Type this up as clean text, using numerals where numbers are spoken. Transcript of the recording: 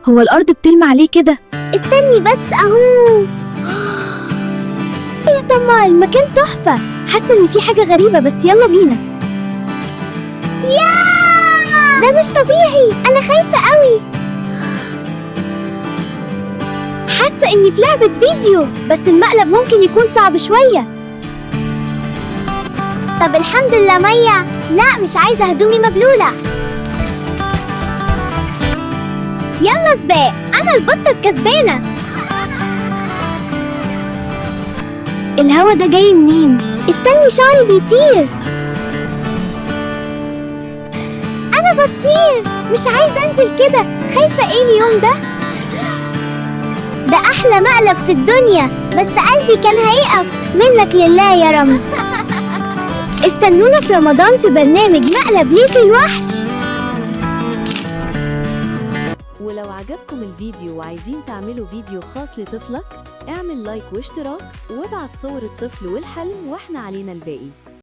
هو الأرض بتلمع ليه كده؟ استني بس اهو. يا طماع، المكان تحفة. حاسة ان في حاجة غريبة، بس يلا بينا. ده مش طبيعي، انا خايفة قوي. حاسة اني في لعبة فيديو، بس المقلب ممكن يكون صعب شوية. طب الحمد لله مية. لا، مش عايزة هدومي مبلولة. يلا سباق، انا البطة الكسبانة. الهوا ده جاي منين؟ استني، شعري بيطير. انا بطير، مش عايزة انزل كده. خايفة ايه اليوم ده؟ ده احلى مقلب في الدنيا، بس قلبي كان هيقف. منك لله يا رمز. استنونا في رمضان في برنامج مقلب ليه في الوحش. ولو عجبكم الفيديو وعايزين تعملوا فيديو خاص لطفلك، اعمل لايك واشتراك وابعت صور الطفل والحلم واحنا علينا الباقي.